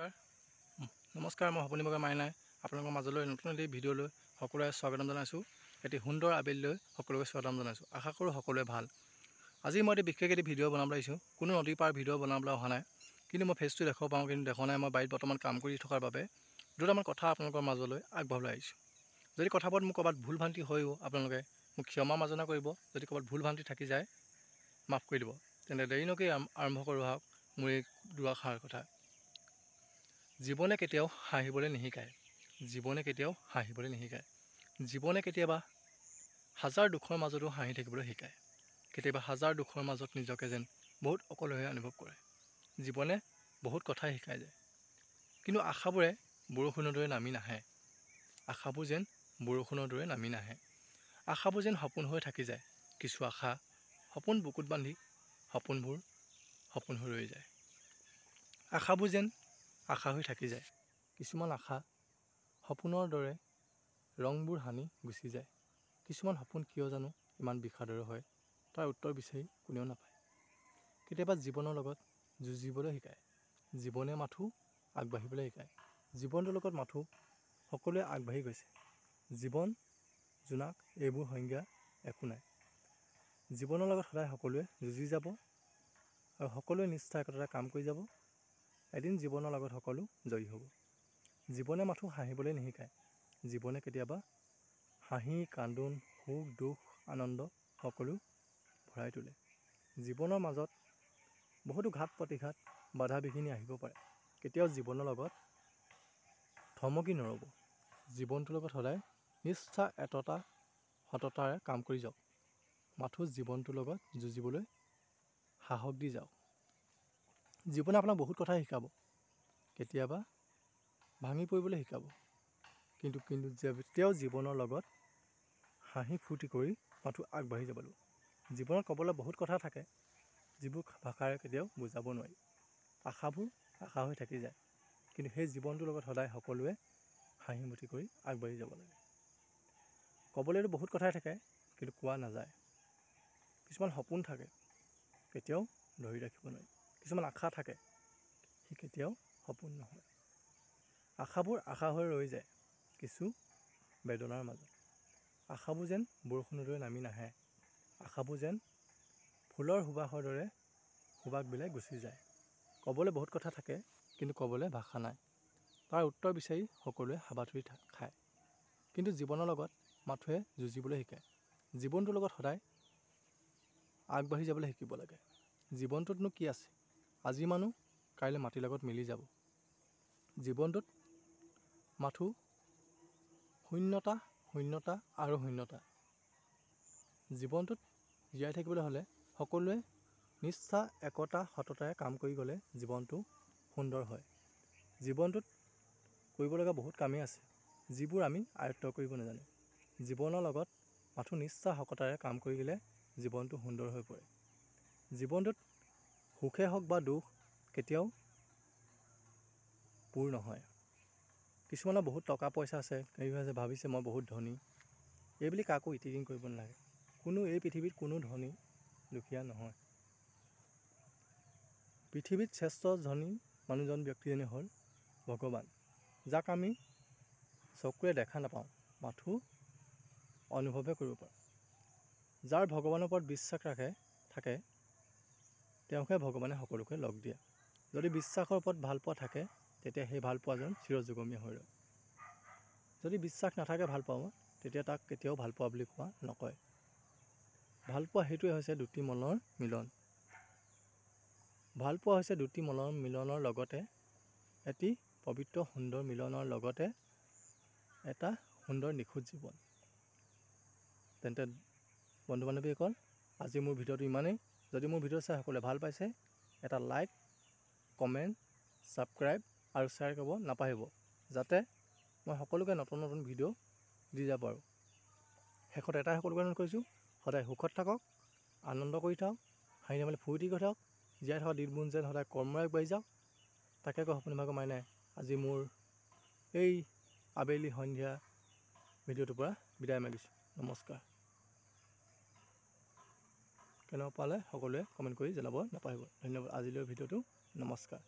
নমস্কাৰ মই সপনি বগা মাইনাই আপোনালোকৰ মাজলৈ নতুন এটি ভিডিঅ' লৈ সকলোৱে স্বাগতম জনাইছোঁ। এটি সুন্দৰ আবেলিলৈ সকলোকে স্বাগতম জনাইছোঁ। আশা কৰোঁ সকলোৱে ভাল। আজি মই বিশেষ এটি ভিডিঅ' বনাবলৈ আহিছোঁ। কোনো নদী পাৰ ভিডিঅ' বনাবলৈ অহা নাই, কিন্তু মই ফেচটো দেখাব পাৰোঁ, কিন্তু দেখা নাই। মই বাৰীত বৰ্তমান কাম কৰি থকাৰ বাবে দুটামান কথা আপোনালোকৰ মাজলৈ আগবঢ়াবলৈ আহিছোঁ। যদি কথাবোৰত মোৰ ক'ৰবাত ভুল ভ্ৰান্তি হয়ও আপোনালোকে মোক ক্ষমা মাৰ্জনা কৰিব। যদি ক'ৰবাত ভুল ভ্ৰান্তি থাকি যায় মাফ কৰি দিব। তেন্তে দেৰি নকৰি আৰম্ভ কৰোঁ আহক মোৰ এই দুআষাৰ কথা। জীৱনে কেতিয়াও হাঁহিবলৈ নিশিকায়। জীৱনে কেতিয়াও হাঁহিবলৈ নিশিকায়। জীৱনে কেতিয়াবা হাজাৰ দুখৰ মাজতো হাঁহি থাকিবলৈ শিকায়। কেতিয়াবা হাজাৰ দুখৰ মাজত নিজকে যেন বহুত অকলশৰে অনুভৱ কৰে। জীৱনে বহুত কথাই শিকাই যায়, কিন্তু আশাবোৰে বৰষুণৰ দৰে নামি নাহে। আশাবোৰ যেন বৰষুণৰ দৰে নামি নাহে। আশাবোৰ যেন সপোন হৈ থাকি যায়। কিছু আশা সপোন বুকুত বান্ধি সপোনবোৰ সপোন হৈ ৰৈ যায়। আশাবোৰ যেন আশা হৈ থাকি যায়। কিছুমান আশা সপোনৰ দৰে ৰংবোৰ সানি গুচি যায়। কিছুমান সপোন কিয় জানো ইমান বিষাদৰে হয়, তাৰ উত্তৰ বিচাৰি কোনেও নাপায়। কেতিয়াবা জীৱনৰ লগত যুঁজিবলৈ শিকায়। জীৱনে মাথো আগবাঢ়িবলৈ শিকায়। জীৱনটোৰ লগত মাথো সকলোৱে আগবাঢ়ি গৈছে। জীৱন জোনাক এইবোৰ সংজ্ঞা একো নাই। জীৱনৰ লগত সদায় সকলোৱে যুঁজি যাব আৰু সকলোৱে নিষ্ঠা একতাৰে কাম কৰি যাব। এদিন জীৱনৰ লগত সকলো জয়ী হ'ব। জীৱনে মাথো হাঁহিবলৈ নিশিকায়। জীৱনে কেতিয়াবা হাঁহি কান্দোন সুখ দুখ আনন্দ সকলো ভৰাই তোলে। জীৱনৰ মাজত বহুতো ঘাত প্ৰতিঘাত বাধা বিঘিনি আহিব পাৰে। কেতিয়াও জীৱনৰ লগত থমকি নৰ'ব। জীৱনটোৰ লগত সদায় নিষ্ঠা একতা সততাৰে কাম কৰি যাওক। মাথো জীৱনটোৰ লগত যুঁজিবলৈ সাহস দি যাওক। জীৱনে আপোনাক বহুত কথাই শিকাব। কেতিয়াবা ভাঙি পৰিবলৈ শিকাব, কিন্তু যেতিয়াও জীৱনৰ লগত হাঁহি ফূৰ্তি কৰি মাথো আগবাঢ়ি যাব লাগিব। জীৱনত ক'বলৈ বহুত কথা থাকে, যিবোৰ ভাষাৰে কেতিয়াও বুজাব নোৱাৰি। আশাবোৰ আশা হৈ থাকি যায়, কিন্তু সেই জীৱনটোৰ লগত সদায় সকলোৱে হাঁহি মূৰ্তি কৰি আগবাঢ়ি যাব লাগে। ক'বলৈতো বহুত কথাই থাকে, কিন্তু কোৱা নাযায়। কিছুমান সপোন থাকে, কেতিয়াও ধৰি ৰাখিব নোৱাৰি। কিছুমান আশা থাকে, সি কেতিয়াও সপোন নহয়। আশাবোৰ আশা হৈ ৰৈ যায় কিছু বেদনাৰ মাজত। আশাবোৰ যেন বৰষুণৰ দৰে নামি নাহে। আশাবোৰ যেন ফুলৰ সুবাসৰ দৰে সুবাস বিলাই গুচি যায়। ক'বলৈ বহুত কথা থাকে, কিন্তু ক'বলৈ ভাষা নাই। তাৰ উত্তৰ বিচাৰি সকলোৱে হাবাথুৰি খায়। কিন্তু জীৱনৰ লগত মাথোৱে যুঁজিবলৈ শিকায়। জীৱনটোৰ লগত সদায় আগবাঢ়ি যাবলৈ শিকিব লাগে। জীৱনটোতনো কি আছে? আজি মানুহ কাইলৈ মাটিৰ লগত মিলি যাব। জীৱনটোত মাথো শূন্যতা শূন্যতা আৰু শূন্যতা। জীৱনটোত জীয়াই থাকিবলৈ হ'লে সকলোৱে নিষ্ঠা একতা সততাৰে কাম কৰি গ'লে জীৱনটো সুন্দৰ হয়। জীৱনটোত কৰিবলগা বহুত কামেই আছে, যিবোৰ আমি আয়ত্ব কৰিব নাজানো। জীৱনৰ লগত মাথো নিষ্ঠা একতাৰে কাম কৰি গ'লে জীৱনটো সুন্দৰ হৈ পৰে। জীৱনটোত সুখে হওক বা দুখ কেতিয়াও পূৰ নহয়। কিছুমানৰ বহুত টকা পইচা আছে, ভাবিছে মই বহুত ধনী। এইবুলি কাকো ইতিকিং কৰিব নালাগে। এই পৃথিৱীত কোনো ধনী দুখীয়া নহয়। পৃথিৱীত শ্ৰেষ্ঠ ধনী মানুহজন ব্যক্তিজনেই হ'ল ভগৱান, যাক আমি চকুৰে দেখা নাপাওঁ, মাথো অনুভৱে কৰিব পাৰোঁ। যাৰ ভগৱানৰ ওপৰত বিশ্বাস থাকে তেওঁকহে ভগৱানে সকলোকে লগ দিয়ে। যদি বিশ্বাসৰ ওপৰত ভালপোৱা থাকে, তেতিয়া সেই ভালপোৱাজন চিৰযুগমীয়া হৈ ৰয়। যদি বিশ্বাস নাথাকে ভালপোৱা, তেতিয়া তাক কেতিয়াও ভালপোৱা বুলি কোৱা নকয়। ভালপোৱা সেইটোৱে হৈছে দুটি মনৰ মিলন। ভালপোৱা হৈছে দুটি মনৰ মিলনৰ লগতে এটি পবিত্ৰ সুন্দৰ মিলনৰ লগতে এটা সুন্দৰ নিখুঁত জীৱন। তেন্তে বন্ধু বান্ধৱীসকল, আজি মোৰ ভিডিঅ'টো ইমানেই। যদি মোৰ ভিডিঅ' চাই সকলোৱে ভাল পাইছে, এটা লাইক কমেণ্ট ছাবস্ক্ৰাইব আৰু শ্বেয়াৰ কৰিব নাপাহৰিব, যাতে মই সকলোকে নতুন নতুন ভিডিঅ' দি যাব পাৰোঁ। শেষত এটাই সকলোকে অনুৰোধ কৰিছোঁ, সদায় সুখত থাকক, আনন্দ কৰি থাকক, হাঁহি ধেমালি ফূৰ্তি কৰি থাকক। জীয়াই থকা দিনবোৰ যেন সদায় কৰ্মৰে আগবাঢ়ি যাওক। তাকে কয় সপোন ভাগৰ মাইনাই আজি মোৰ এই আবেলি সন্ধিয়া ভিডিঅ'টোৰ পৰা বিদায় মাগিছোঁ। নমস্কাৰ। কেনেকুৱা পালে সকলোৱে কমেণ্ট কৰি জনাব নাপাহৰিব। ধন্যবাদ। আজিলৈ ভিডিঅ'টো নমস্কাৰ।